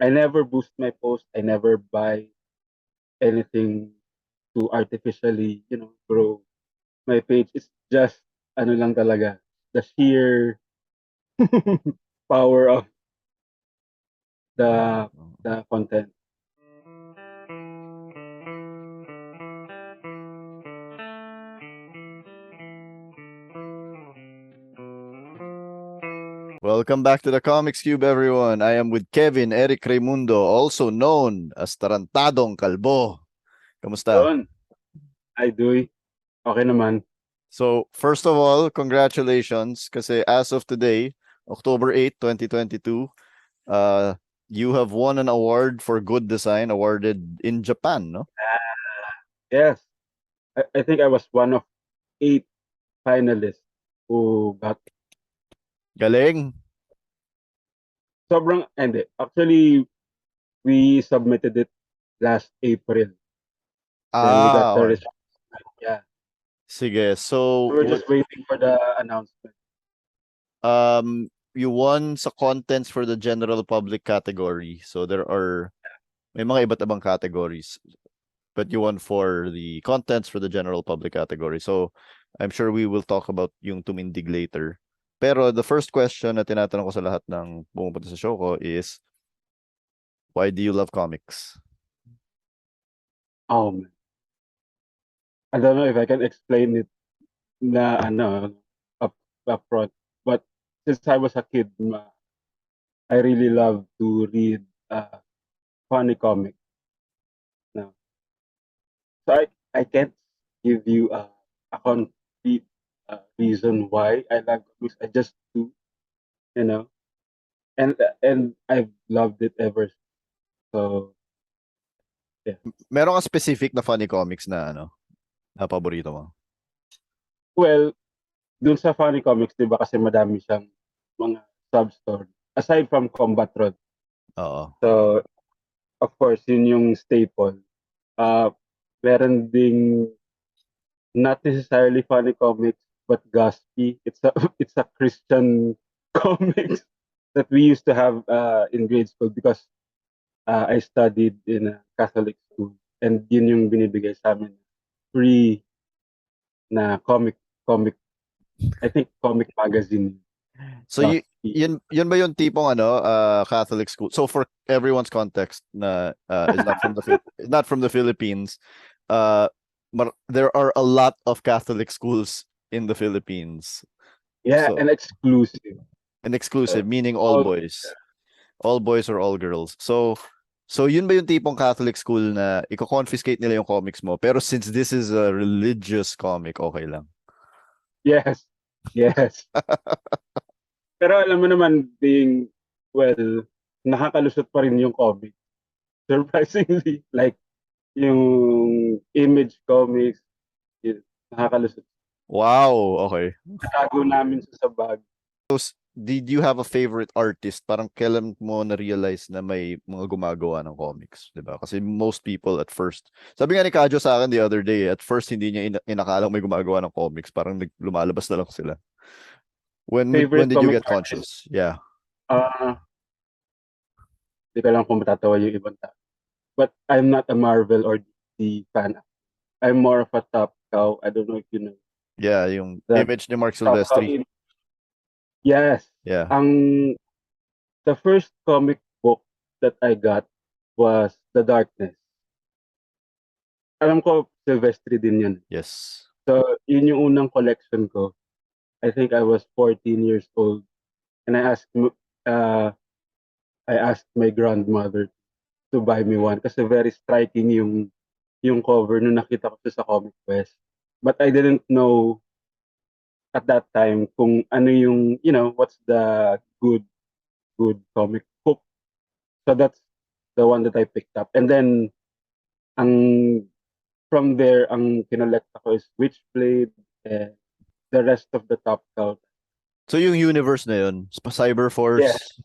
I never boost my post. I never buy anything to artificially, grow my page. It's just ano lang talaga, the sheer power of the the content. Welcome back to the Comics Cube, everyone. I am with Kevin, Eric Raymundo, also known as Tarantadong Kalbo. Kamusta? Yun, I do. Okay naman. So, first of all, congratulations kasi as of today, October 8, 2022, uh, you have won an award for good design awarded in Japan, no? Yes, I think I was one of 8 finalists who got Galing. sobrang hindi. Actually, we submitted it last April. Then we got the Okay. result. Yeah. Sige. So, We were just waiting for the announcement. you won sa contents for the general public category. So, may mga iba't ibang categories. But you won for the contents for the general public category. So, I'm sure we will talk about yung Tumindig later. Pero the first question na tinatanong ko sa lahat ng pumupunta sa show ko is, why do you love comics? Oh man. I don't know if I can explain it na up front. But since I was a kid, I really love to read funny comics now. So I can't give you a concrete reason why I love comics. I just do, you know, and I've loved it ever since. So yeah. Meron ka specific na funny comics na na paborito mo? Well, dun sa funny comics, 'di ba kasi madami siyang mga sub-story aside from Combat Rod. Oo. So of course, yun yung staple. Meron ding not necessarily funny comics but gospy. It's a it's a Christian comics that we used to have in grade school because I studied in a Catholic school and yun yung binibigay sa amin free na comic I think comic magazine So gospy. yun ba yung tipong Catholic school? So for everyone's context na is not from not from the Philippines, uh there are a lot of Catholic schools in the Philippines. Yeah, So and exclusive. and exclusive, meaning all All boys. All boys or all girls. So yun ba yung tipong Catholic school na i-confiscate nila yung comics mo, pero since this is a religious comic, okay lang. yes. Yes. Pero alam mo naman being well, nakakalusot pa rin yung comic. Surprisingly, like yung Image Comics, yun, nakakalusot. Wow, okay. Natago namin sa bag. Did you have a favorite artist? Parang kailan mo na-realize na may mga gumagawa ng comics, 'di ba? Kasi most people at first, sabi nga ni Kadjo sa akin the other day, at first hindi niya inakalang may gumagawa ng comics, parang lumalabas na lang sila. When Favorite did you comic get artist? conscious? Yeah. Ah, di ko lang kung matatawa yung ibang tao. But I'm not a Marvel or DC fan. I'm more of a Top Cow. I don't know if you know. Yeah, yung The image ni Mark Top Cow Silvestri. yes. Yeah. Ang the first comic book that I got was The Darkness. Alam ko, Silvestri din yun. Yes. So, yun yung unang collection ko. I think I was 14 years old. And uh, I asked my grandmother to buy me one kasi very striking yung cover nung nakita ko siya sa Comic Quest. But I didn't know at that time kung ano yung, what's the good comic book. So that's the one that I picked up. And then, ang from there, ang kinolect ako is Witchblade and the rest of the Top Cow. So yung universe na yun, Cyber Yeah, Force.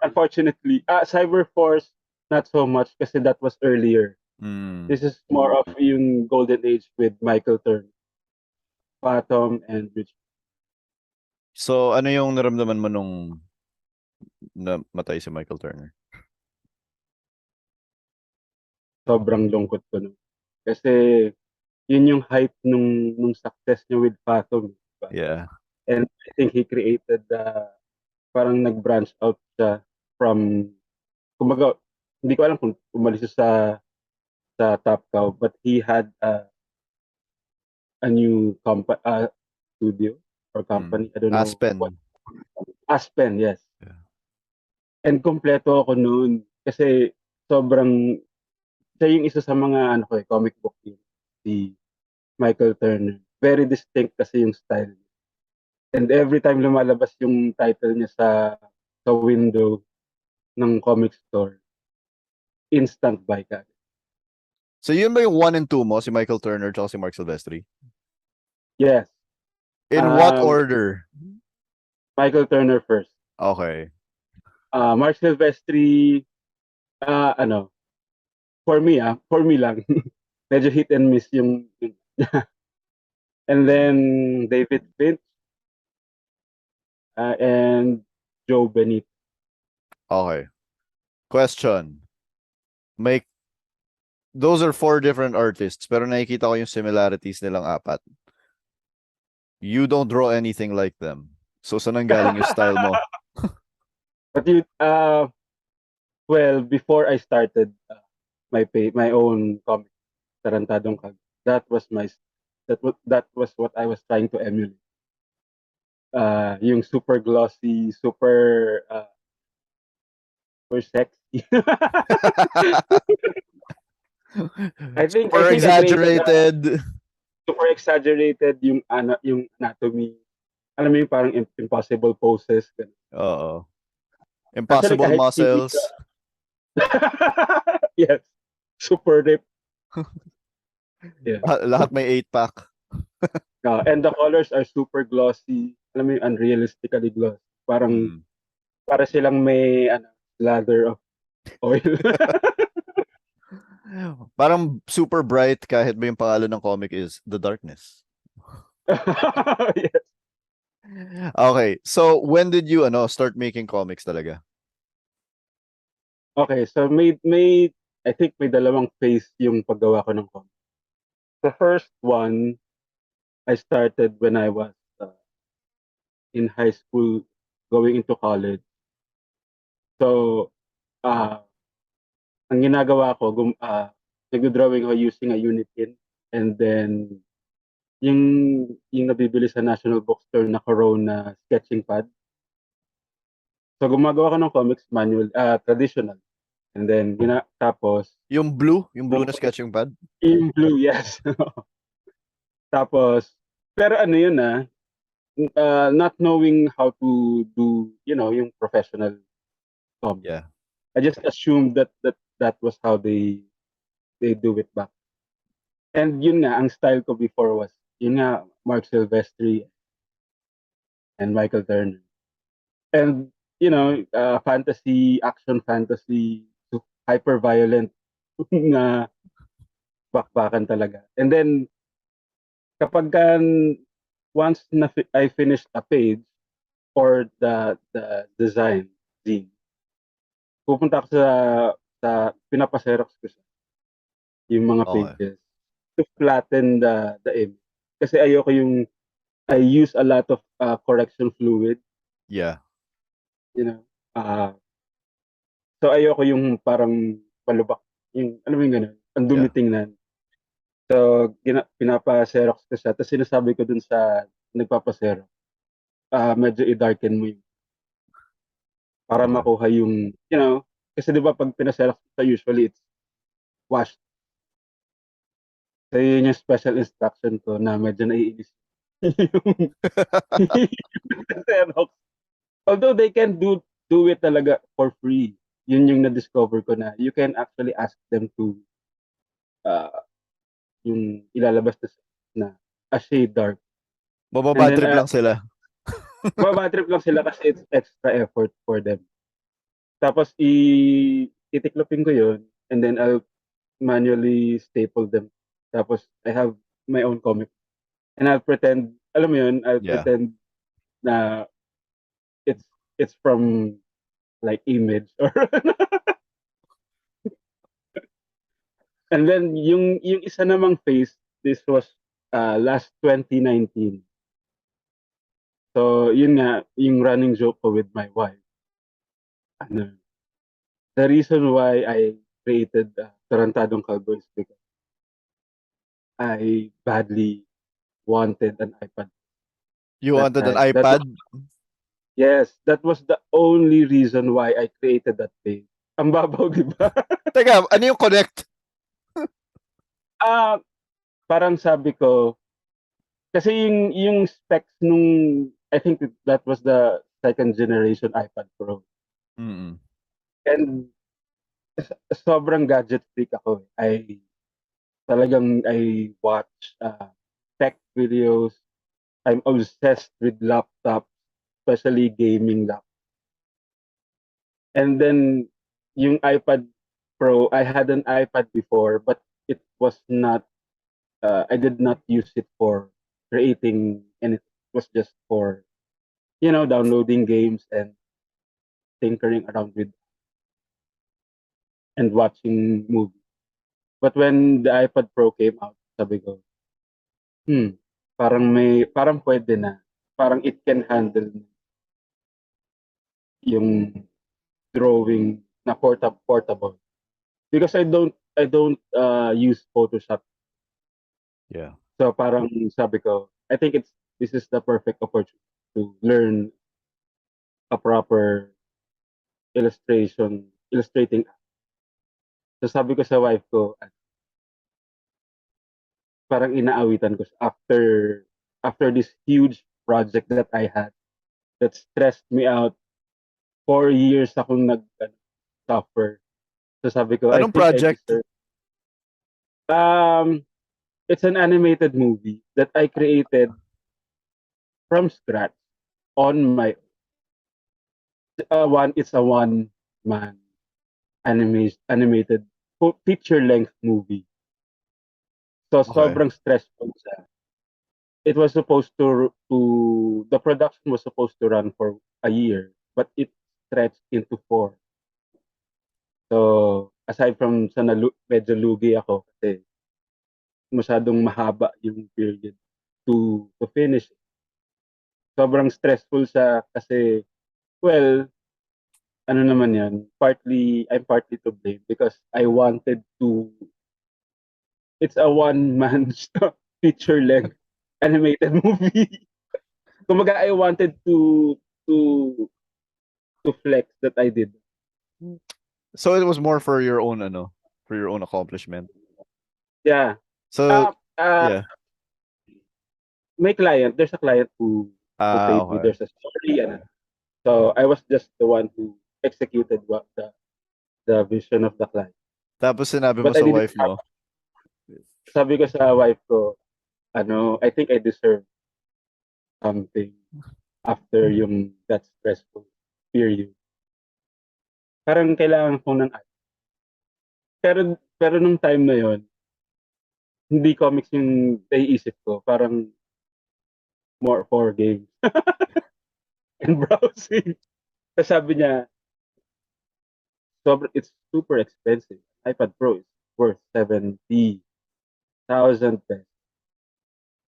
unfortunately, Cyberforce, not so much kasi that was earlier. Mm. This is more of yung golden age with Michael Turner, Phantom, and Rich. So ano yung naramdaman mo nung namatay si Michael Turner? sobrang lungkot ko nun. Kasi yun yung height nung success niya with Fathom, di ba? Yeah. And I think he created parang nag-branch out siya from, kumbaga, hindi ko alam kung umalis siya sa Top Cow, but he had a new studio or company. I don't know what. Aspen. Aspen, yes. Yeah. And kompleto ako noon kasi sobrang siya yung isa sa mga ano ko comic book hero, si Michael Turner. Very distinct kasi yung style. And every time lumalabas yung title niya sa window ng comic store, instant buy ka. So yun ba yung 1 and 2 mo, si Michael Turner at si Mark Silvestri? Yes. In what order? Michael Turner first. Okay. Mark Silvestri, ano, for me lang, medyo hit and miss yung and then David Finch and Joe Benito. Okay. Question. Those are 4 different artists, pero nakikita ko yung similarities nilang apat. You don't draw anything like them. So saan ang galing yung style mo? But well, before I started my own comic, Tarantadong Kalbo, that was what I was trying to emulate. Yung super glossy, super sexy. I Super think I created exaggerated. super exaggerated yung anatomy. Alam mo yung parang impossible poses. Oo. Actually, Impossible kahit hindi ka, muscles. yes, super rip. Yeah. Lahat may 8-pack. And the colors are super glossy. Alam mo yung unrealistically glossy. Parang para silang may lather of oil. Parang super bright kahit ba yung pangalan ng comic is The Darkness. Yes. Okay, so when did you start making comics talaga? Okay, so I think may dalawang phase yung paggawa ko ng comic. The first one, I started when I was in high school, going into college. So, ang ginagawa ko, nag-drawing ako using a Unitin, and then yung nabibili sa National Bookstore na Corona sketching pad. So gumagawa ko ng comics manual, traditional. And then tapos Yung blue na sketching pad? yung blue, yes. Tapos pero ano yun not knowing how to do, yung professional comic. Yeah. I just assumed that was how they do it back. And yun nga, ang style ko before was, yun nga, Mark Silvestri and Michael Turner. And, action fantasy, hyper violent na bakbakan talaga. And then, kapag once I finished a page or the design, pupunta ako sa pinapaserox ko siya, yung mga Okay. pages, to flatten the image. Kasi ayoko yung, I use a lot of correction fluid, Yeah. Uh, so ayoko yung parang palubak, yung alam mo yung ganun, ang dumi Yeah. tingnan. So pinapa-xerox ko siya, tapos sinasabi ko dun sa nagpapa-xerox, medyo i-darken mo yun para Okay. makuha yung, kasi di ba pag pina-xerox sa usually it's washed. So yun yung special instruction ko na medyo naiinis yung xerox. Although they can do it talaga for free. Yun yung na-discover ko na you can actually ask them to yung ilalabas na a shade dark. And Mababad then, trip lang sila. mabatrip lang sila kasi it's extra effort for them. Tapos, titiklopin ko yun, and then I'll manually staple them. Tapos, I have my own comic. And I'll pretend, alam mo yun, I'll Yeah. pretend na it's from like Image or And then yung isa namang phase, this was last 2019. So yun nga, yung running joke ko with my wife. Ano, the reason why I created Tarantadong Kalbo is because I badly wanted an iPad You that wanted an time. That was, iPad? yes, that was the only reason why I created that page. Ang babaw, di ba? Teka, ano yung connect? Ah, parang sabi ko, kasi yung specs nung, I think that was the second generation iPad Pro. Mm-mm. And sobrang gadget freak ako. I watch tech videos. I'm obsessed with laptops, especially gaming laptops. And then yung iPad Pro, I had an iPad before, but it was not, I did not use it for creating anything. It was just for, downloading games and tinkering around with and watching movies. But when the iPad Pro came out, sabi ko, parang pwede na. Parang it can handle yung drawing na portable. Because I don't use Photoshop. Yeah. So parang sabi ko, I think this is the perfect opportunity to learn a proper illustrating. So sabi ko sa wife ko, parang inaawitan ko after this huge project that I had that stressed me out. 4 years akong suffer. So sabi ko, I Anong think I project? deserve. Um, it's an animated movie that I created from scratch on my it's a one man animated feature length movie. So Okay. sobrang stressful siya. It was supposed to the production was supposed to run for a year, but it stretched into 4. So aside from sa medyo lugi ako kasi masyadong mahaba yung period to finish. Sobrang stressful siya kasi, well, ano naman yan, I'm partly to blame because I wanted to, it's a one-man feature length animated movie. Kumaga, I wanted to to flex that I did. So it was more for your own for your own accomplishment. Yeah. So Uh, uh, yeah. there's a client who paid me. Okay. There's a story, and so I was just the one who executed what the vision of the client. Tapos sinabi mo But I sa didn't wife mo. sabi ko sa wife ko, I think I deserve something after yung that stressful period. Parang kailangan ko ng pero nung time na yon, hindi comics yung naiisip ko, parang more for games and browsing. Kasi sabi niya, it's super expensive. iPad Pro is worth 70,000 pesos.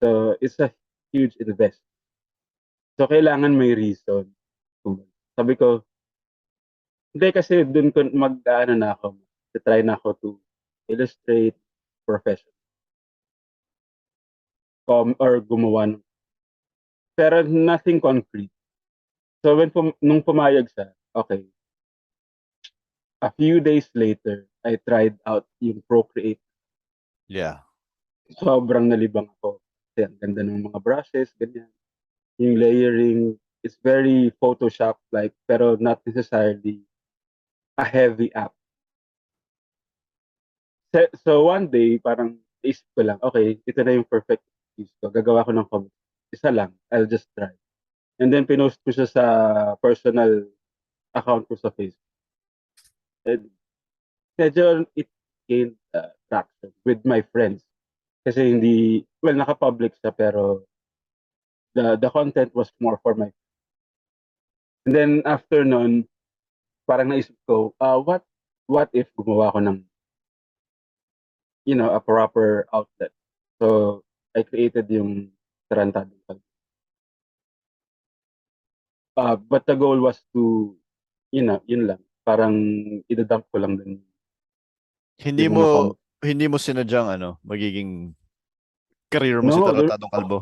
So it's a huge investment. So kailangan may reason. Sabi ko, hindi kasi dun ko mag-ano na ako, try na ako to illustrate profession or gumawa ng, pero nothing concrete. So nung pumayag siya, okay, a few days later, I tried out yung Procreate. Yeah. Sobrang nalibang ako. Kasi ang ganda ng mga brushes, ganyan. Yung layering, it's very Photoshop-like, pero not necessarily a heavy app. So one day, parang isip ko lang, okay, ito na yung perfect use ko. Gagawa ko ng comic. Isa lang, I'll just try. And then pinost ko siya sa personal account ko sa Facebook. And medyo it gained traction with my friends. Kasi hindi, well, naka-public siya pero the content was more for my. And then after nun, parang naisip ko, what if gumawa ko ng a proper outlet. So I created yung Tarantadong Kalbo. But the goal was to, yun lang. Parang idadump ko lang dun Hindi yung mga mo comics. hindi mo sinadyang magiging career mo si No, Tarantadong Kalbo.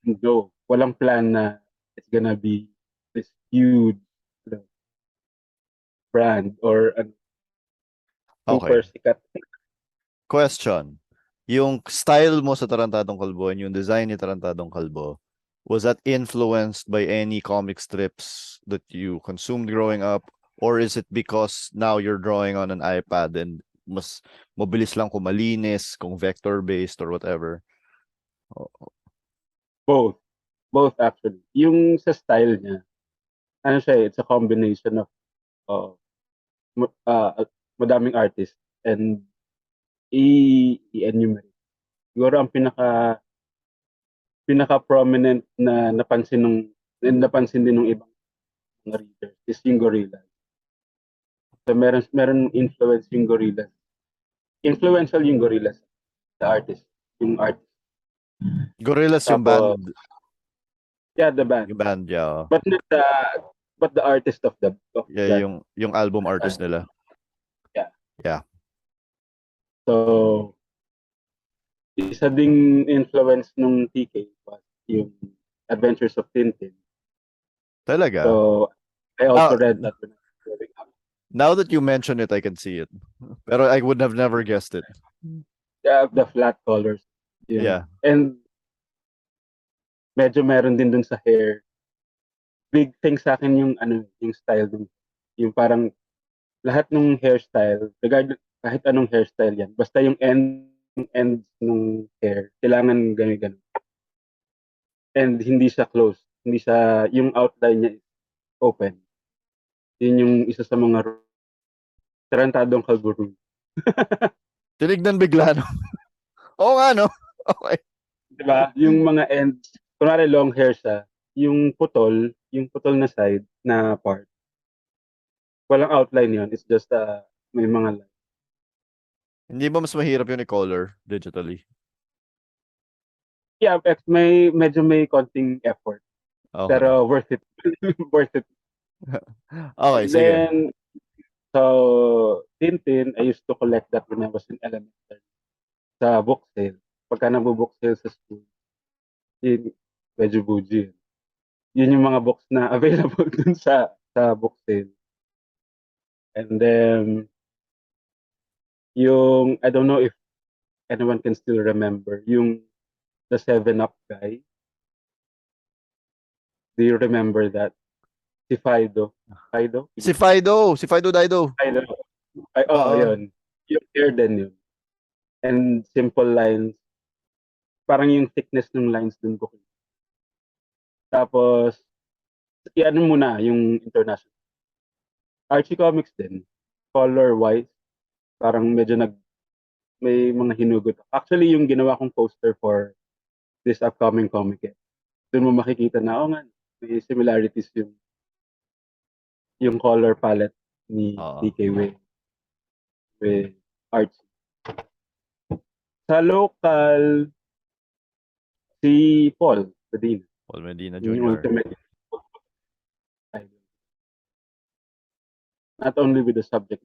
no. Walang plan na it's gonna be this huge brand or super Okay. sikat. Question. Yung style mo sa Tarantadong Kalbo and yung design ni Tarantadong Kalbo, was that influenced by any comic strips that you consumed growing up? Or is it because now you're drawing on an iPad and mas mabilis lang kung malinis, kung vector-based or whatever? Both. Both actually. Yung sa style niya, it's a combination of uh, madaming artist and i-enumerate. Siguro ang pinaka-prominent na napansin din ng ibang mga readers is yung Gorilla. So meron influence yung Gorilla. Influential yung Gorilla, the artist, yung artist. Gorillaz yung Tapos, band. yeah, the band. Yung band, yeah. But not the artist of Yeah, that yung album artist band. nila. Yeah. Yeah. So, isa ding influence nung TK was yung Adventures of Tintin. Talaga. So, I Now, also read that when I was growing up. now that you mention it, I can see it. Pero I would have never guessed it. The flat colors. Yun. Yeah. And medyo meron din dun sa hair. Big thing sa akin yung style dun. Yung parang lahat ng hairstyle, kahit anong hairstyle yan, basta yung ends ng hair, kailangan ganun. And hindi siya closed. Hindi siya, yung outline niya is open. Yun yung isa sa mga Tarantadong Kalbo rule. Tinignan bigla, no? Oo nga, no? Okay. Diba? Yung mga ends, kunwari long hair siya, yung putol na side na part, walang outline yun. It's just may mga line. Hindi ba mas mahirap yun i-color digitally? Yeah, medyo may konting effort. Okay. Pero worth it. Worth it. Okay, And sige. then, so, Tintin, I used to collect that when I was in elementary. Sa book sale. Pagka nabubook sale sa school, yun, medyo bougie. Yun yung mga books na available dun sa book sale. And then, I don't know if anyone can still remember, yung the 7-Up guy. Do you remember that? Si Fido. Fido? Si Fido. Si Fido Dido. Fido. Ay, Oo. yun. Yung hair din yun. And simple lines. Parang yung thickness ng lines dun ko. Tapos, ano muna, yung international. Archie Comics din. Color-wise, parang medyo may mga hinugot. Actually, yung ginawa kong poster for this upcoming comic, doon mo makikita na, nga, may similarities yung color palette ni Oo. DK with Archie. Sa local, si Pol Medina. Pol Medina Yung Jr. ultimate idol. Not only with the subject,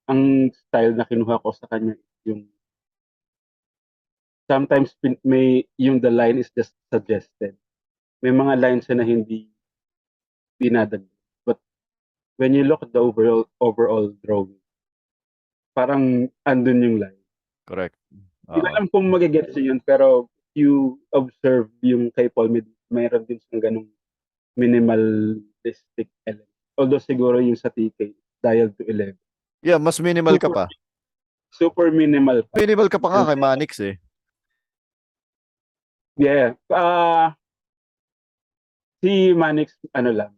ang style na kinuha ko sa kanya, yung sometimes the line is just suggested. May mga lines na hindi dinadagdag. But when you look at the overall drawing, parang andun yung line. Correct. Hindi ko alam kung magigets yun, pero you observe yung kay Paul mayroon din siyang ganung minimalistic element. Although siguro yung sa TK, dialed to 11. Yeah, mas minimal ka pa. Super minimal pa. Minimal ka pa nga kay Manix eh. Yeah. Si Manix, lang,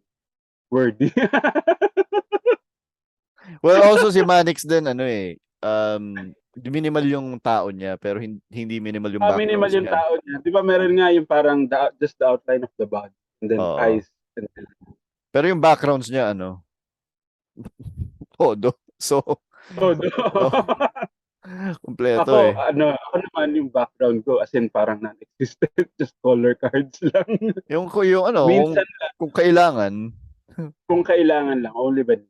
wordy. Well, also si Manix din, minimal yung tao niya, pero hindi minimal yung Minimal backgrounds yung niya. tao niya. Di ba meron nga yung parang just the outline of the body and then Oo. eyes. Pero yung backgrounds niya, todo. So, Todo. Oh, kumpleto Ako, eh. ako naman yung background ko as in parang non-existent, just color cards lang. Yung ano, Minsan kung kailangan. kung kailangan lang, only when.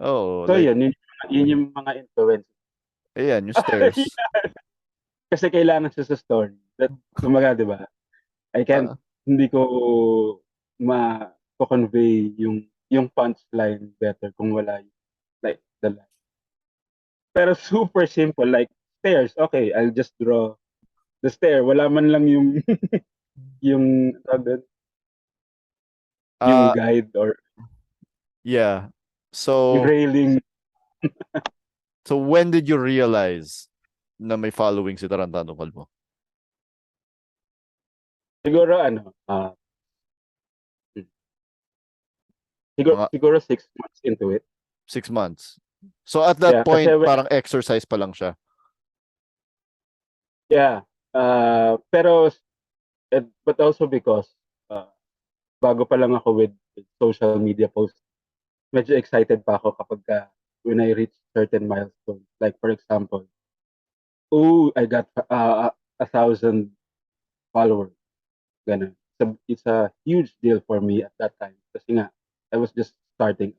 Oh, So like, yun yung mga influence. ayan, yung stairs. Kasi kailangan siya sa story. Kumaga, di ba? I can't, Ah, hindi ko ma-convey yung punchline better kung wala yung, like, the line. Pero super simple, like, stairs. Okay, I'll just draw the stair. Wala man lang yung, yung, tawag doon, yung uh, guide or yeah. yung So, railing. so when did you realize na may following si Tarantadong Kalbo? Siguro, siguro, Mga siguro 6 months into it. 6 months. So at that Yeah, kasi point, parang exercise pa lang siya. yeah. Pero, but also because, uh, bago pa lang ako with social media posts, medyo excited pa ako kapag when I reach certain milestones. Like, for example, oh, I got 1,000 followers. Ganun. It's a huge deal for me at that time. Kasi nga, I was just starting.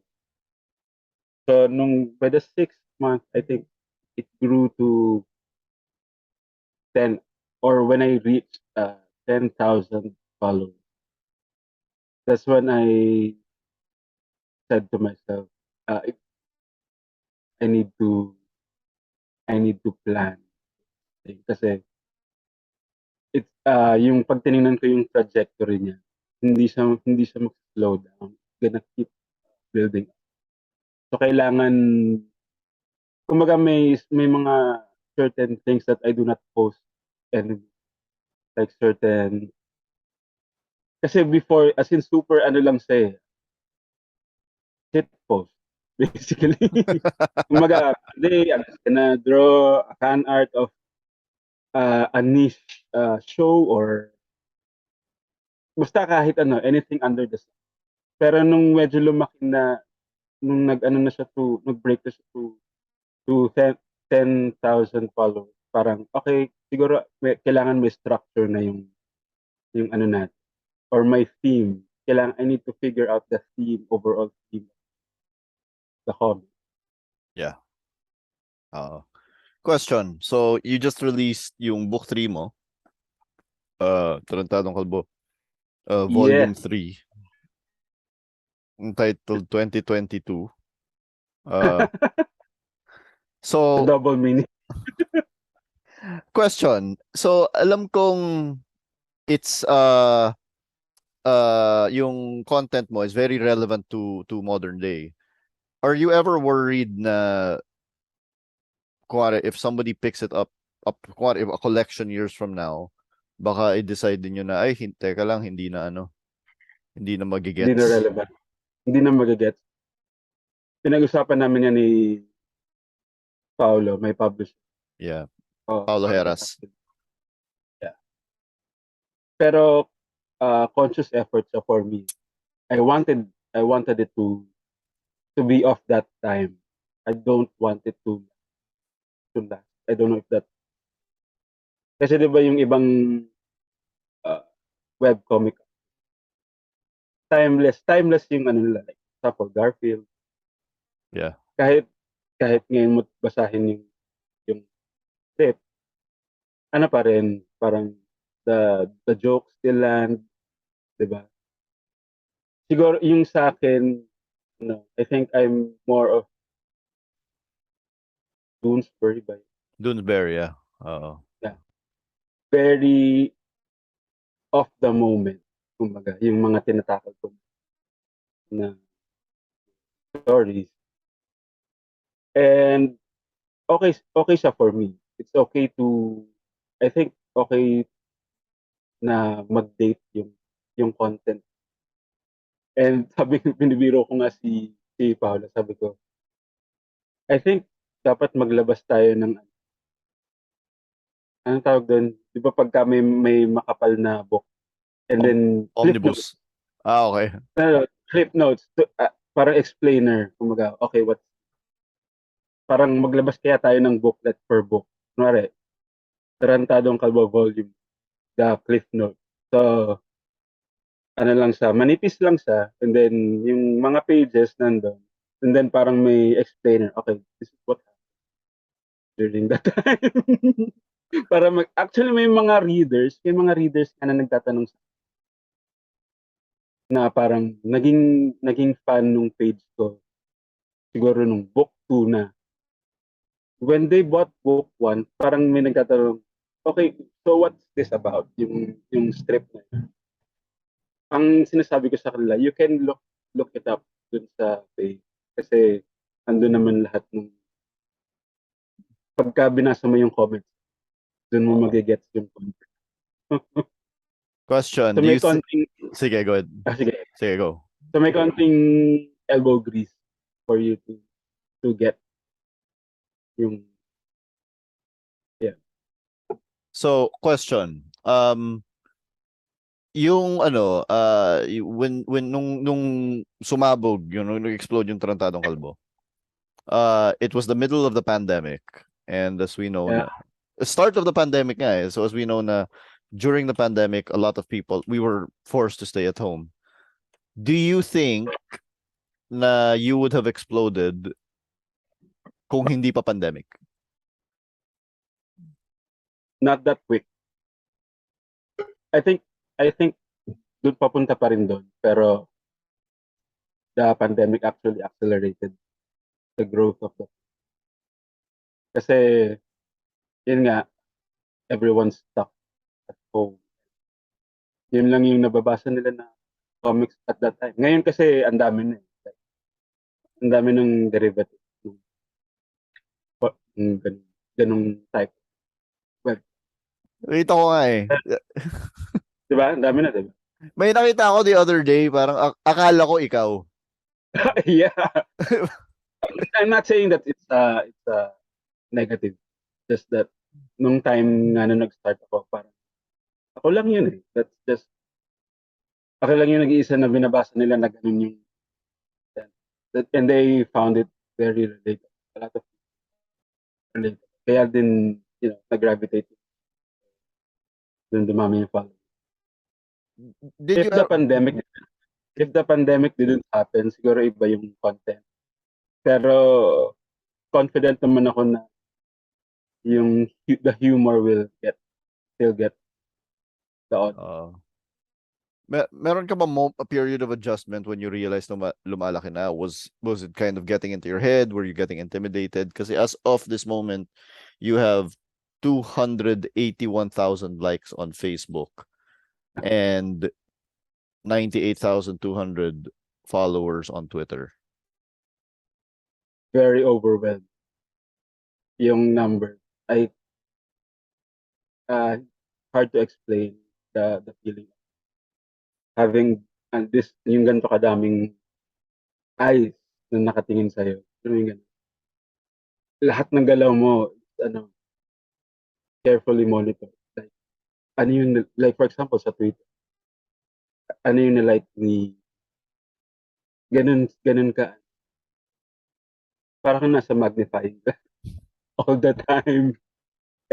So, by the 6th month, I think it grew to 10, or when I reached 10,000 followers. That's when I said to myself, I need to, I need to plan. Kasi yung pag tiningnan ko yung trajectory niya, hindi siya mag-slow down. It's gonna keep building. So kailangan, kumbaga may mga certain things that I do not post, and like certain, kasi before, as in super ano lang siya shit post basically. Kumbaga, today I'm just gonna draw a fan art of a niche show, or basta kahit ano, anything under the sun. Pero nung medyo lumaki na, nung nag-ano na siya nag-break na siya to 10,000 followers, parang, okay, siguro kailangan may structure na yung ano natin, or my theme. Kailangan, I need to figure out the theme, overall theme of the hobby. Yeah. Question. So, you just released yung book 3 mo, Tarantadong Kalbo, Yes, Volume 3, entitled 2022. Uh, the so, double meaning. question. So, alam kong it's yung content mo is very relevant to modern day. Are you ever worried na kuwari, if somebody picks it up kuwari, if a collection years from now, baka i-decide niyo na ay teka lang, hindi na Hindi na magigets. relevant. Hindi na magagets. Pinag-usapan namin yan ni Paolo, may publisher. Yeah, Oh, Paulo Paolo Heras. actually. Yeah. Pero conscious effort siya for me. I wanted it to be of that time. I don't want it to last. I don't know if that, kasi 'di ba yung ibang uh, webcomic, timeless yung ano nila, like for Garfield. Yeah. Kahit kahit ngayon mo basahin yung script, ano pa rin, parang the jokes still land, 'di ba? Siguro yung sa akin, I think I'm more of Doonesbury by, Doonesbury, yeah. Oo. yeah, very of the moment, kumbaga, yung mga tinatakal ko na stories. And okay siya for me. It's okay to, I think okay na mag-date yung content. And sabi binibiro ko nga si Paula, sabi ko, I think dapat maglabas tayo ng, anong tawag doon? 'Di ba pagka may makapal na book, and Om then flip notes. Omnibus. Ah, okay. Flip notes to, parang explainer, kumaga, okay, what parang maglabas kaya tayo ng booklet per book. Kunwari, Tarantadong Kalbo volume, the cliff note. So, ano lang siya, manipis lang siya, and then yung mga pages nandun, and then parang may explainer, okay, this is what happened during that time. Para actually may mga readers ka na nagtatanong na parang naging fan nung page ko siguro nung book 2 na. When they bought book 1, parang may nagtatanong, okay, so what's this about? Yung strip na yun. Ang sinasabi ko sa kanila, you can look it up dun sa page. Kasi andun naman lahat ng pagka binasa mo yung comments, dun mo magigets yung content. Question, So do may you konting, sige, go ahead. sige, Sige, go. so may konting elbow grease for you to get yung, yeah. So, question. Yung ano, when nung sumabog, nung nag-explode yung Tarantadong Kalbo, it was the middle of the pandemic. And as we know Yeah. na, start of the pandemic nga eh. So as we know na, during the pandemic, a lot of people, we were forced to stay at home. Do you think na you would have exploded kung hindi pa pandemic? Not that quick. I think doon papunta pa rin doon, pero the pandemic actually accelerated the growth of the, kasi yun nga, everyone's stuck at home. Yun lang yung nababasa nila na comics at that time. Ngayon kasi ang dami na eh. Ang dami ng derivative ng ganung type. Well, Nakita ko nga eh. di ba? Ang dami na, di ba? May nakita ako the other day, parang akala ko ikaw. Yeah. I'm not saying that it's negative. Just that nung time nga na nag-start ako, parang ako lang yun eh. That's just, ako lang yung nag-iisa na binabasa nila na ganun yung, and they found it very relatable. A lot of people relate. Kaya din, nag-gravitate dun dumami yung following. Did you If the pandemic didn't happen, siguro iba yung content. Pero confident naman ako na the humor will still get the audience. meron ka ba a period of adjustment when you realized na lumalaki na? Was it kind of getting into your head? Were you getting intimidated? Kasi as of this moment, you have 281,000 likes on Facebook and 98,200 followers on Twitter. Very overwhelmed yung number. Hard to explain the feeling. Having this, yung ganito kadaming eyes na nakatingin sa'yo. Yung ganun. Lahat ng galaw mo, carefully monitor. Like, like for example, sa Twitter, ano yung like ni, ganun ka, parang kang nasa magnifying all the time.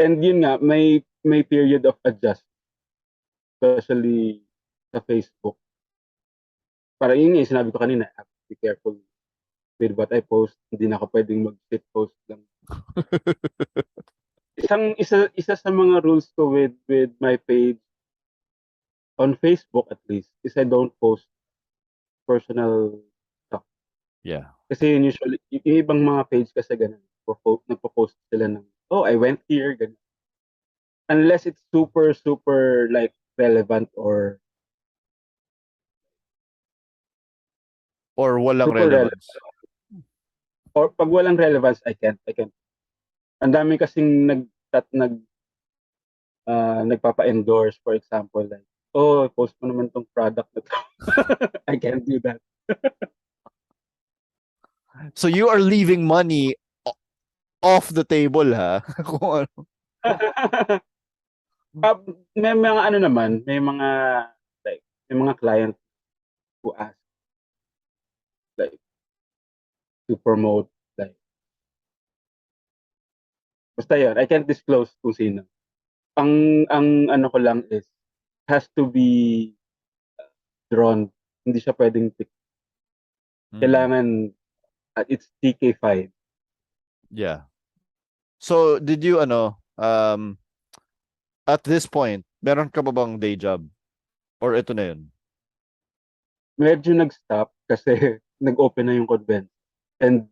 And yun nga, may period of adjustment, especially sa Facebook. Parang yun yung sinabi ko kanina, I have to be careful with what I post. Hindi na ako pwedeng mag-sit post lang. Isa sa mga rules ko with my page on Facebook at least is I don't post personal stuff. Yeah. Kasi yun usually, yung ibang mga page kasi ganun, nagpo-post sila ng, oh, I went here, ganun. Unless it's super, super like relevant or walang super relevance. Or pag walang relevance, I can't. Ang dami kasing nagpapa-endorse, for example, like, oh, post mo naman tong product na to. I can't do that. So you are leaving money off the table, ha? Kung ano. May mga ano naman, may mga client who ask like to promote like Basta yun, I can't disclose kung sino. Ang ano ko lang is, has to be drawn. Hindi siya pwedeng kailangan it's TK5. Yeah. So, did you, at this point, meron ka ba bang day job? Or ito na yun? Medyo nag-stop kasi nag-open na yung convent. And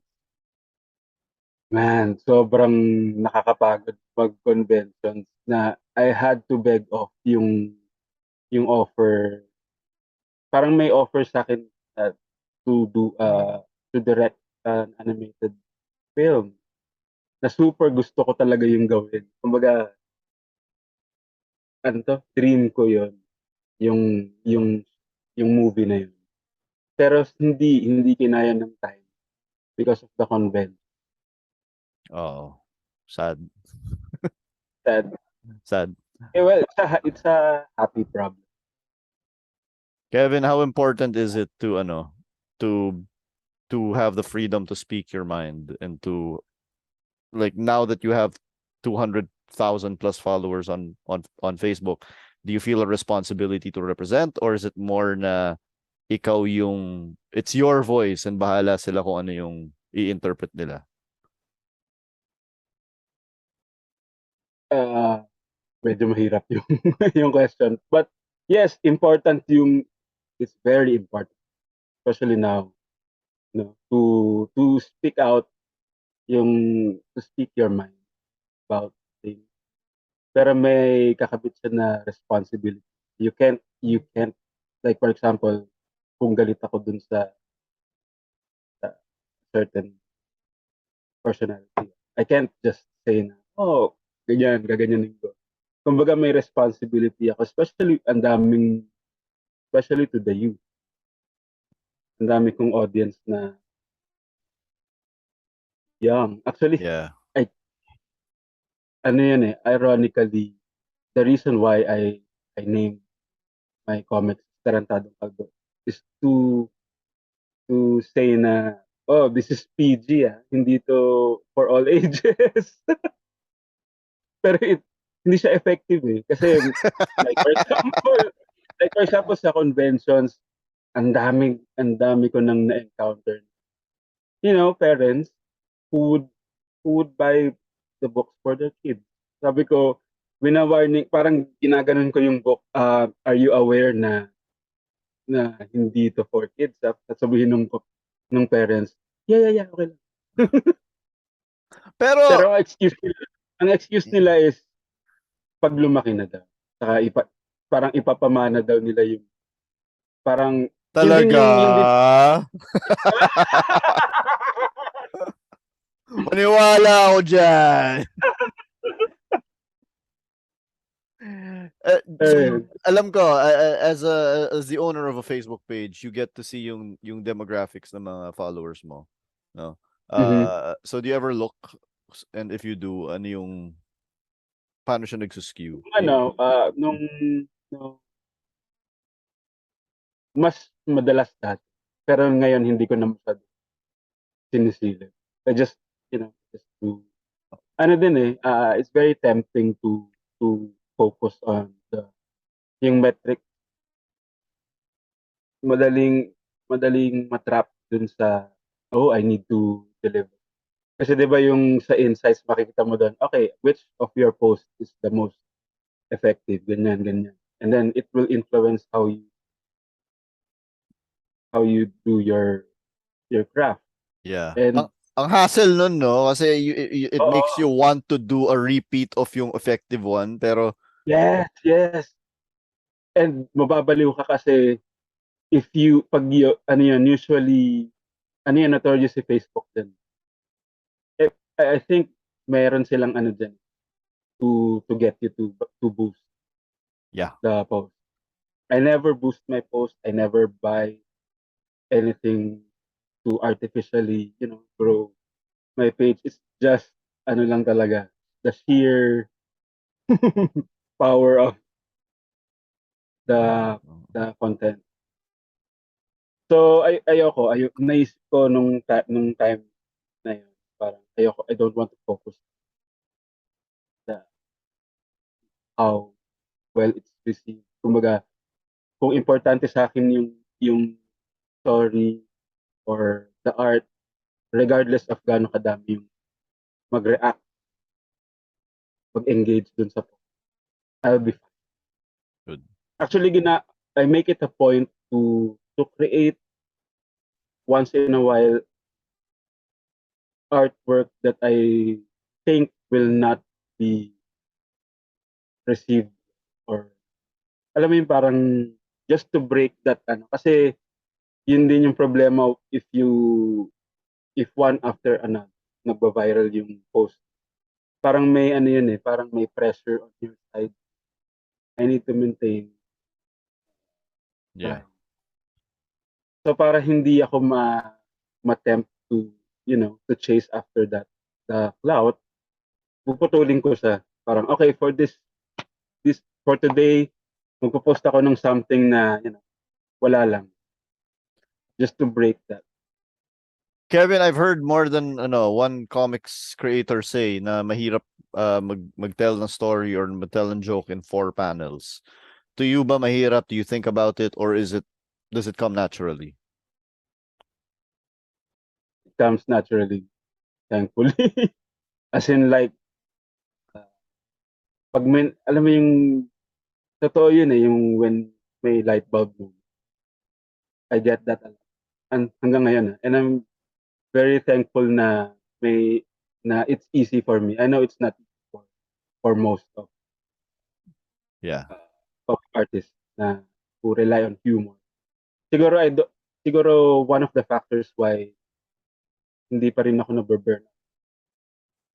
man, sobrang nakakapagod mag-conventions na I had to beg off yung offer. Parang may offer sa akin to do to direct an animated film na super gusto ko talaga yung gawin. Kumbaga, ano to, dream ko yon yung yung yung movie na yun. Pero hindi kinaya ng time because of the convent. Oo. Sad. Sad. Sad. Well, it's a happy problem. Kevin, how important is it to, to have the freedom to speak your mind and to, like, now that you have 200,000 plus followers on Facebook, do you feel a responsibility to represent, or is it more na ikaw yung it's your voice and bahala sila kung ano yung i-interpret nila? Uh, Medyo mahirap yung yung question. But yes, important yung it's very important, especially now, to speak out to speak your mind about things. Pero may kakabit siya na responsibility. You can't like for example, kung galit ako dun sa certain personality, I can't just say na, oh, gaganyanin ko. Kumbaga may responsibility ako, especially to the youth. Ang dami kong audience na young. Actually, Yeah. I, ano yun ironically, the reason why I named my comics Tarantadong Kalbo is to say na, oh, this is PG hindi to for all ages. Pero hindi siya effective kasi like for example, sa conventions, ang dami ko nang na-encounter. Parents who would who would buy the books for their kids. Sabi ko, wina-warning, parang ginaganon ko yung book, are you aware na hindi to for kids? Sasabihin nung parents, yeah, okay lang. Pero Pero ang excuse nila is pag lumaki na daw. Saka parang ipapamana daw nila yung parang talaga yun din maniwala ako dyan. So eh, alam ko, as the owner of a Facebook page, you get to see yung demographics ng mga followers mo, no? mhm. So do you ever look, and if you do, ano yung paano siya nagsuskew? Nung mas madalas dati. Pero ngayon hindi ko na masyado sinisilip. I just to ano din it's very tempting to focus on yung metric. Madaling madaling matrap dun sa, "Oh, I need to deliver." Kasi 'di ba yung sa insights makikita mo dun, okay, which of your post is the most effective, ganyan. And then it will influence how you do your craft. Yeah. And Ang hassle nun, no? Kasi it makes oo, you want to do a repeat of yung effective one, pero yes. And mababaliw ka kasi ano yun, usually, ano yun, notorious si Facebook din. I think meron silang ano dyan to get you to boost yeah. the post. I never boost my post. I never buy anything to artificially, grow my page. It's just ano lang talaga, the sheer power of the the content. So naisip ko nung time na yun, parang ayoko, I don't want to focus. how well it's received. Kumbaga, kung importante sa akin yung story or the art, regardless of gaano kadami yung mag-react, mag-engage dun sa post, I'll be fine. Good. Actually, I make it a point to create once in a while artwork that I think will not be received or alam mo yung parang just to break that ano kasi yun din yung problema if one after another nagba-viral yung post. Parang may ano yun parang may pressure on your side. I need to maintain. Yeah. So para hindi ako ma-tempt to, to chase after the clout, puputulin ko siya. Parang okay for today, magpo-post ako ng something na, wala lang. Just to break that. Kevin, I've heard more than one comics creator say na mahirap mag-tell ng story or mag-tell ng joke in 4 panels. To you ba mahirap? Do you think about it or does it come naturally? It comes naturally, thankfully. As in like, pag alam mo yung, totoo yun yung when may light bulb mo. I get that a lot. And hanggang ngayon. And I'm very thankful na it's easy for me. I know it's not for most of artists na who rely on humor. Siguro one of the factors why hindi pa rin ako naburn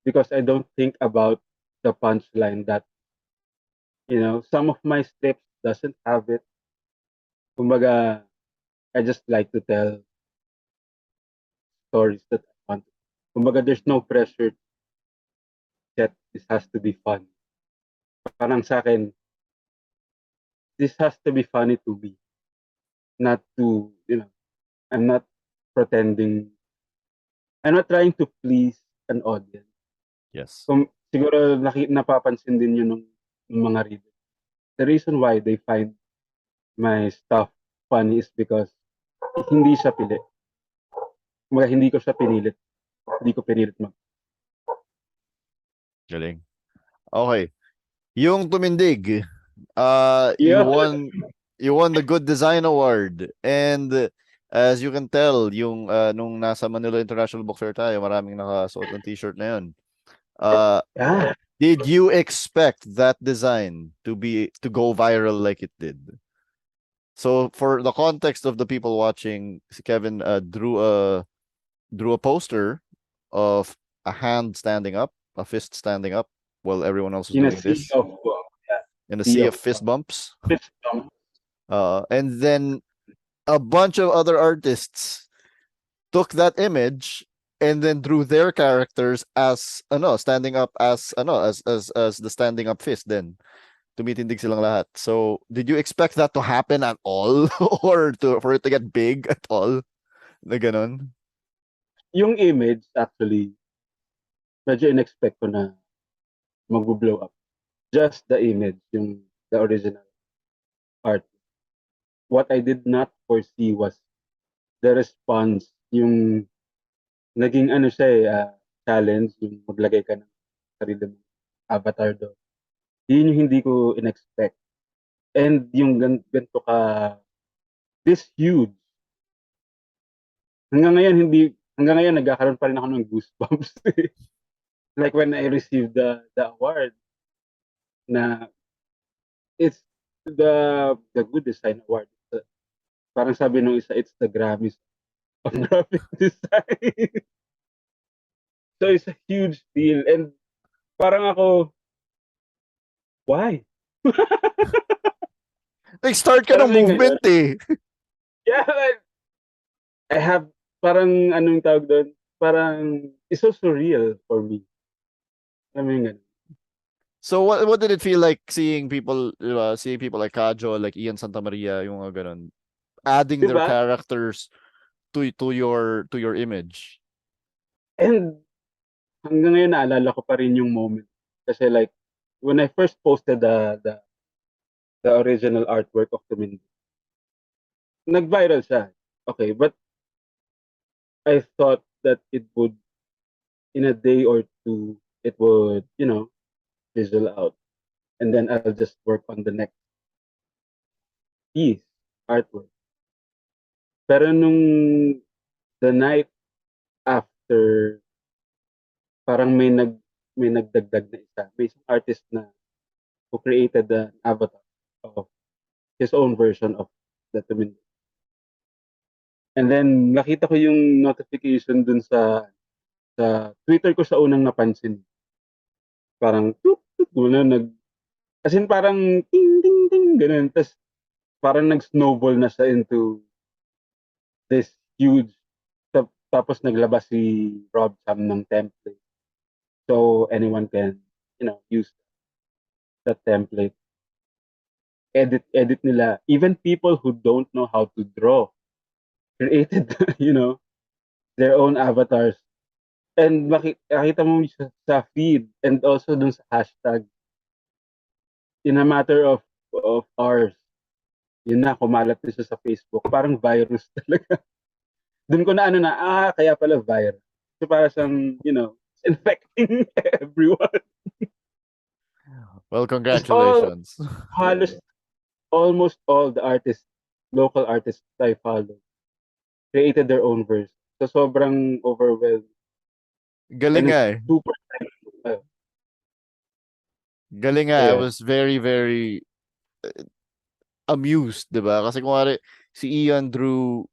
because I don't think about the punchline that some of my scripts doesn't have it. Kumbaga, I just like to tell stories that I want. Kumbaga, there's no pressure that this has to be fun. Parang sa akin, this has to be funny to me. Not to, I'm not pretending. I'm not trying to please an audience. Yes. Siguro napapansin din yun ng mga readers. The reason why they find my stuff funny is because hindi siya pilit. Hindi ko siya pinilit. Hindi ko pinilit mag. Galing. Okay. Yung Tumindig, Yeah. you won the Good Design Award, and as you can tell, yung nung nasa Manila International Book Fair tayo, maraming nakasuot ng t-shirt na yun. Yeah. Did you expect that design to go viral like it did? So for the context of the people watching, Kevin drew a poster of a hand standing up, a fist standing up, while everyone else is In a doing sea this. of In a sea of fist bumps. fist bumps. And then a bunch of other artists took that image and then drew their characters as standing up as the standing up fist then. Tumitindig silang lahat. So, did you expect that to happen at all or for it to get big at all? Na ganun? Yung image actually medyo in-expect ko na mag-blow up. Just the image, the original art. What I did not foresee was the response, yung naging challenge, yung maglagay ka ng sarili mong avatar doon. Yun yung hindi ko in-expect. And yung ganito this huge. Hanggang ngayon nagkakaroon pa rin ako ng goosebumps. Like when I received the award na it's the Good Design Award. Parang sabi nung isa, it's the Grammys of graphic design. So it's a huge deal. And parang ako, why? Nag-start ka ng movement eh. Yeah, I have, parang anong tawag doon? Parang, it's so surreal for me. So what did it feel like seeing people like Kajo, like Ian Santamaria, yung mga ganun, adding their characters to your image? And hanggang ngayon naalala ko pa rin yung moment. Kasi like, when I first posted the original artwork of Tumindig, nag-viral siya. Okay, but I thought that it would, in a day or two, it would, fizzle out. And then I'll just work on the next piece, artwork. Pero nung the night after, parang may nagdagdag na isa. May isang artist na who created an avatar of his own version of the Tumindig. And then nakita ko yung notification dun sa Twitter ko sa unang napansin. Parang toot, toot, muna as in parang ting ting ting ganun. Tapos parang nag-snowball na siya into this huge, tapos naglabas si Rob Sam ng template. So anyone can, use that template. Edit nila. Even people who don't know how to draw created, their own avatars. And makita mo sa feed and also dun sa hashtag, in a matter of hours, yun na, kumalat na siya sa Facebook. Parang virus talaga. Dun ko na kaya pala virus. So para siyang, it's infecting everyone. Well, Because all, congratulations. halos, almost all the artists, local artists I follow, created their own verse. So sobrang overwhelmed. Galing And nga it's eh. super uh, Galing nga. I yeah. was very, very amused, di ba? Kasi kung si Ian drew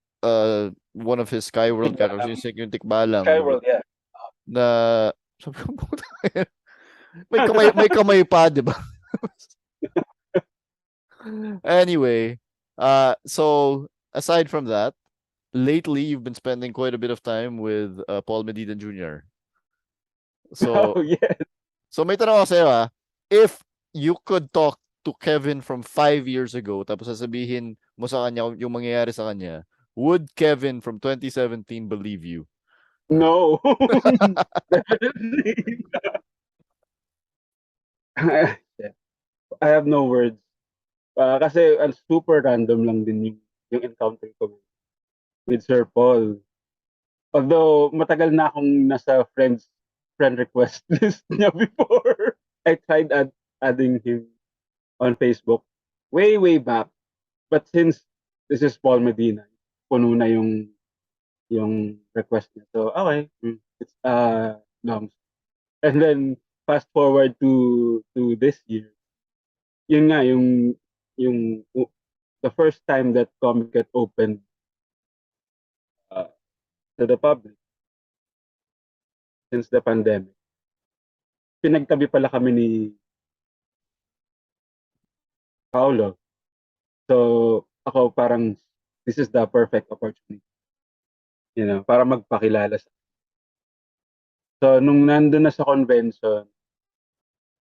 one of his Skyworld characters, yung Tikbalang, Skyward, yeah. na sabi ko, "Puta, may kamay pa, di ba?" Anyway, so aside from that, lately you've been spending quite a bit of time with Pol Medina Jr. So Oh, yes. so may tanong ako sa'yo if you could talk to Kevin from 5 years ago, tapos sasabihin mo sa kanya yung mangyayari sa kanya, would Kevin from 2017 believe you? No. Definitely. I have no words. Kasi super random lang din yung encounter ko with Sir Paul. Although matagal na akong nasa friend request list niya before. I tried adding him on Facebook way back. But since this is Paul Medina, puno na yung request niya. So okay, it's long. And then fast forward to this year. Yun nga yung the first time that Comic get opened uh, to the public since the pandemic. Pinagtabi pala kami ni Paolo. So ako parang this is the perfect opportunity, para magpakilala sa. So nung nandun na sa convention,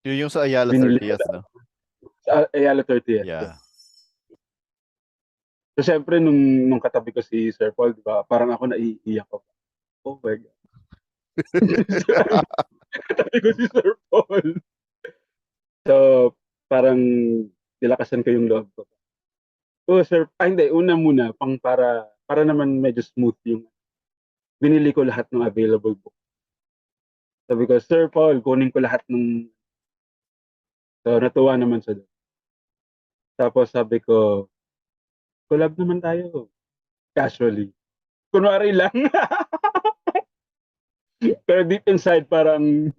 Yun yung sa Ayala binili ko 30th, no? sa Ayala 30th. Yeah. So syempre nung katabi ko si Sir Paul, di ba? Parang ako naiiyak ko. Oh my God. Katabi ko si Sir Paul. So parang nilakasan ko yung loob ko. Oh, sir, hindi, una muna, para naman medyo smooth yung, binili ko lahat ng available book. Sabi ko, Sir Paul, kunin ko lahat ng, so natuwa naman siya doon. Tapos sabi ko, collab naman tayo. Casually. Kunwari lang. Pero deep inside, parang,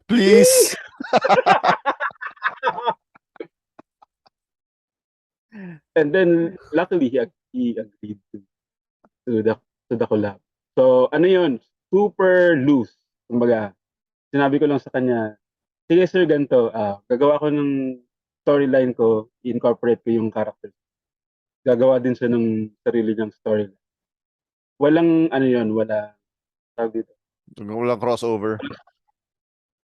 Please. and then, luckily, he agreed to the collab. So, ano yun? Super loose. Kumbaga, sinabi ko lang sa kanya, sige sir, ganito, gagawa ko ng storyline ko, incorporate ko yung character. Gagawa din siya ng sarili niyang storyline. Walang, tawag dito, Walang crossover.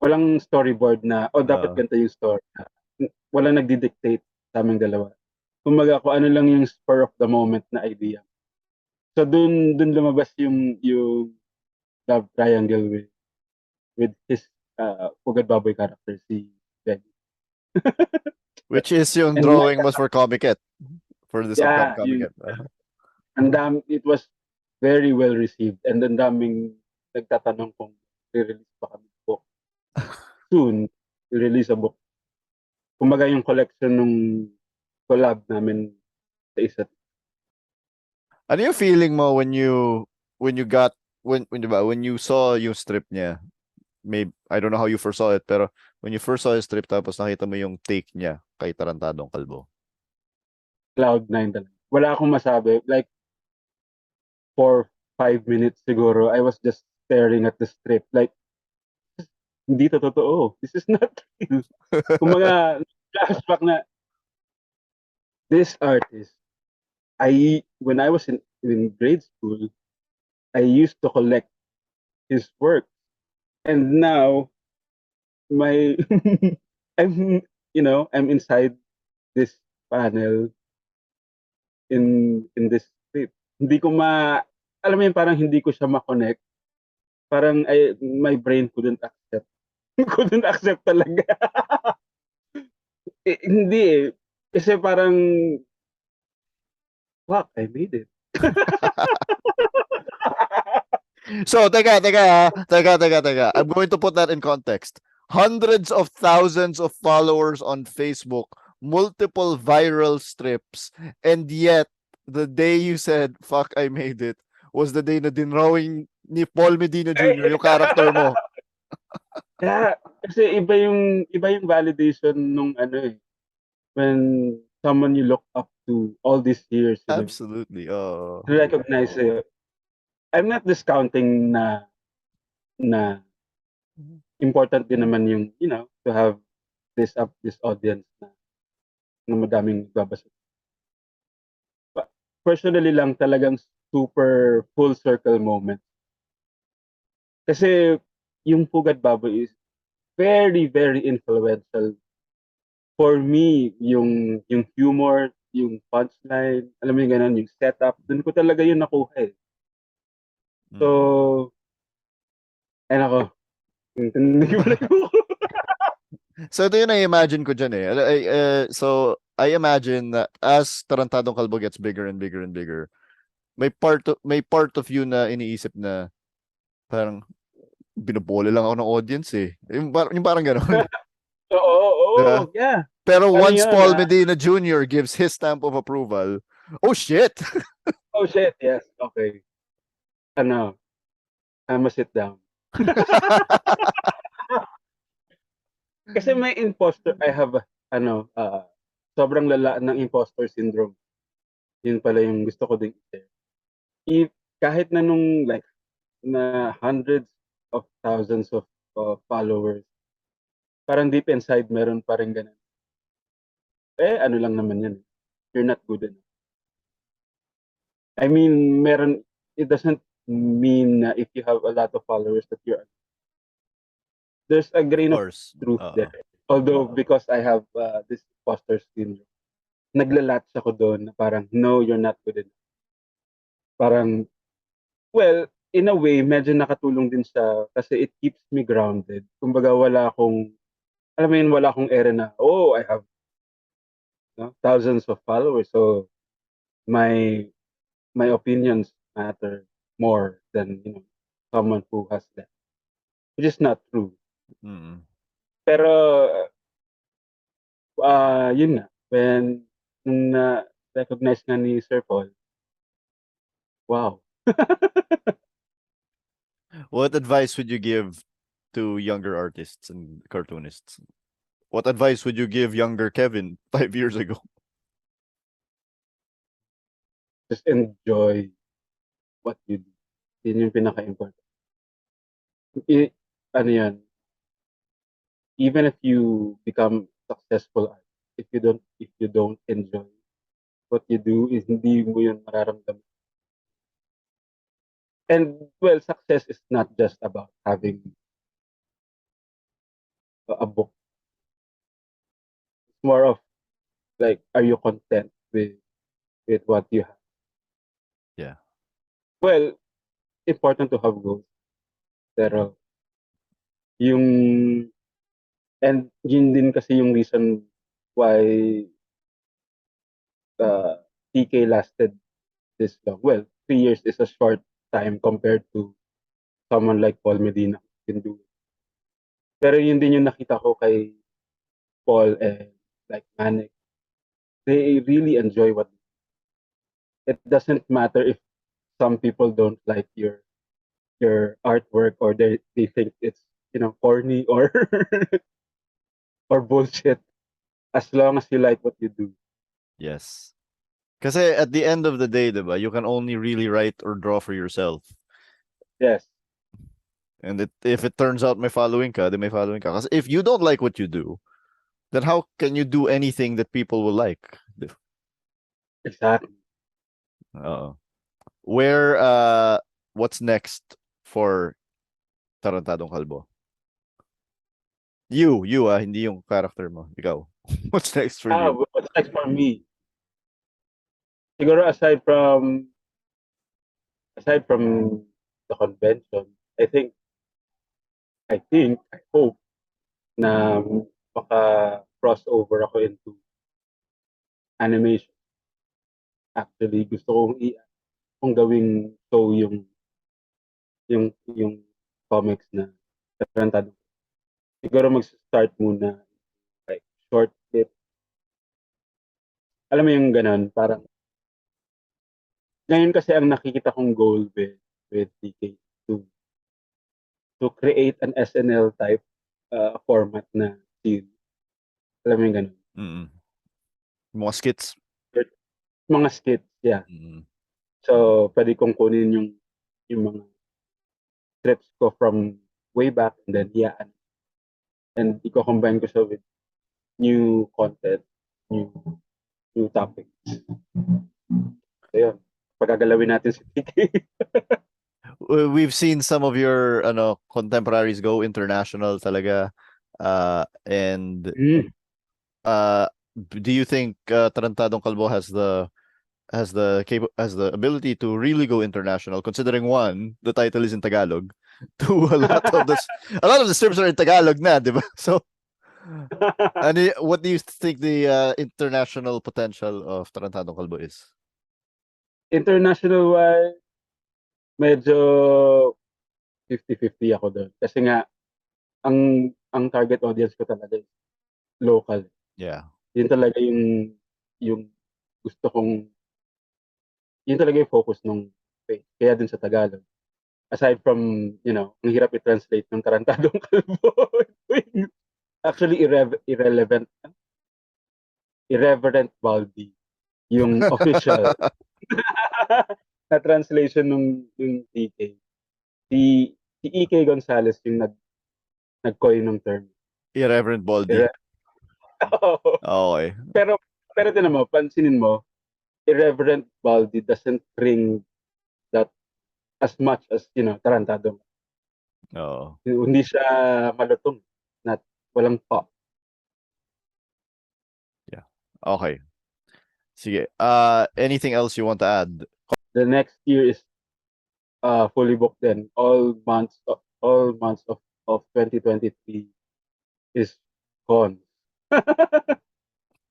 walang storyboard na, dapat Uh, ganito yung story. Walang nagdi-dictate sa aming dalawa. Kumbaga, kung ano lang yung spur of the moment na idea. So, dun lumabas yung love triangle with his Pugad Baboy character, si Benny. Which is yung And drawing was for Comiket. For this upcoming yeah, yun, Comiket. it was very well received. And ang daming nagtatanong kung i-release pa kami book. Soon, i-release a book. Kumbaga yung collection nung collab namin sa isa't. Ano yung feeling mo when you got when you saw yung strip niya? Maybe I don't know how you first saw it, pero when you first saw yung strip tapos nakita mo yung take niya kay Tarantadong Kalbo. Cloud9 talaga. Wala akong masabi. Like, for 5 minutes siguro, I was just staring at the strip. Like, hindi to totoo. This is not real. Kumbaga, flashback na, this artist, when I was in grade school, I used to collect his work. And now, my, I'm, I'm inside this panel in this strip. Hindi ko alam mo yun, parang hindi ko siya ma-connect. Parang my brain couldn't accept. Couldn't accept talaga. Hindi eh. Kasi parang, fuck, I made it. So, teka. I'm going to put that in context. Hundreds of thousands of followers on Facebook, multiple viral strips, and yet the day you said, fuck, I made it, was the day na dinrawing ni Pol Medina Jr. yung character mo. Yeah, kasi iba yung validation nung ano eh. When someone you look up to all these years, Absolutely. Oh. to recognize I'm not discounting na important din naman yung, to have this audience na madaming babasa. But personally lang talagang super full circle moment. Kasi yung Pugad Baboy is very, very influential for me. Yung humor, yung punchline, alam mo yung ganun, yung setup, dun ko talaga yun nakuha eh. So, ako, hindi ko na So ito yung na-imagine ko dyan eh. So I imagine that as Tarantadong Kalbo gets bigger and bigger and bigger, may part of you na iniisip na parang binubole lang ako ng audience eh. Yung parang gano'n. Oo, Diba? yeah. Pero Ano once yun, Paul Medina Jr. gives his stamp of approval, oh shit! oh shit, yes, okay. I'ma sit down. Kasi may imposter, I have, sobrang lala ng imposter syndrome. Yun pala yung gusto ko din i-share. Kahit na nung like, na hundreds of thousands of followers, parang deep inside meron pa rin ganun. Ano lang naman yan. You're not good enough. I mean, it doesn't mean na if you have a lot of followers that there's a grain of truth there. Although, because I have this imposter syndrome, naglalatch ako doon na parang, no, you're not good enough. Parang, well, in a way, medyo nakatulong din siya kasi it keeps me grounded. Kumbaga, alam mo yun, wala akong ere na, I have thousands of followers, so my opinions matter more than someone who has that, which is not true. Pero yun nga, nung na-recognize nga ni Sir Paul, wow. What advice would you give to younger artists and cartoonists? What advice would you give younger Kevin 5 years ago? Just enjoy what you do. Yun yung pinaka-important. Ano yan, even if you become successful, if you don't enjoy what you do, is hindi mo yun mararamdaman. And well, success is not just about having a book. It's more of like, are you content with what you have? Yeah. Well, important to have goals, pero Yung and yun din kasi yung reason why TK lasted this long. Well, 3 years is a short time compared to someone like Pol Medina who can do it. Pero yun din yung nakita ko kay Paul and like Manek. They really enjoy what it doesn't matter if some people don't like your artwork or they think it's corny or or bullshit as long as you like what you do. Yes. Kasi at the end of the day, diba, you can only really write or draw for yourself. Yes. And if it turns out may following ka, then may following ka. Kasi if you don't like what you do, then how can you do anything that people will like? Exactly. Where what's next for Tarantadong Kalbo? You hindi yung character mo. Ikaw. What's next for you? What's next for me? Siguro aside from the convention, I hope na maka-crossover ako into animation. Actually, gusto kong gawing show yung comics na Tarantado. Siguro mag-start muna like short clip. Alam mo yung ganun, parang ngayon kasi ang nakikita kong goal with DK to to create an SNL type format na series. Alam mo yung ganun. Mm-mm. Mga skits. Mga skits, yeah. Mm-mm. So, pwede kong kunin yung mga trips ko from way back and then and i-combine ko siya with new content, new topics. So, yun. Pagagalawin natin si TK. We've seen some of your contemporaries go international talaga. And do you think Tarantadong Kalbo has the ability to really go international, considering one, the title is in Tagalog, two, a lot of the strips are in Tagalog na, di ba? So and what do you think the international potential of Tarantadong Kalbo is? International wise, medyo 50-50 ako doon. Kasi nga, ang target audience ko talaga is local. Yeah. Yun talaga yung gusto kong, yun talaga yung focus nung page. Kaya dun sa Tagalog. Aside from, ang hirap i-translate ng Tarantadong Kalbo. Actually, Irreverent Baldi. Yung official na translation ng DK. Si EK Gonzalez yung nag-coin ng term. Irreverent Baldi. Okay. Pero tinan mo, pansinin mo, Irreverent Baldi doesn't ring that as much as, Tarantado. Oo. Hindi siya malutong. Walang pop. Yeah. Okay. Sige. Anything else you want to add? The next year is fully booked then. All months of 2023 is gone.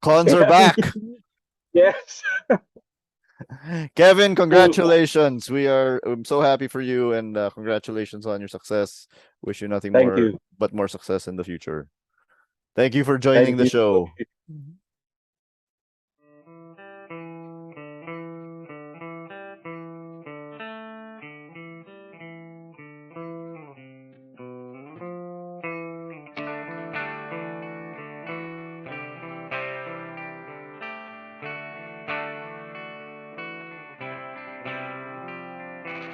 Cons are back. Yes. Kevin, congratulations. I'm so happy for you, and congratulations on your success. Wish you nothing Thank more you. but more success in the future. Thank you for joining the show.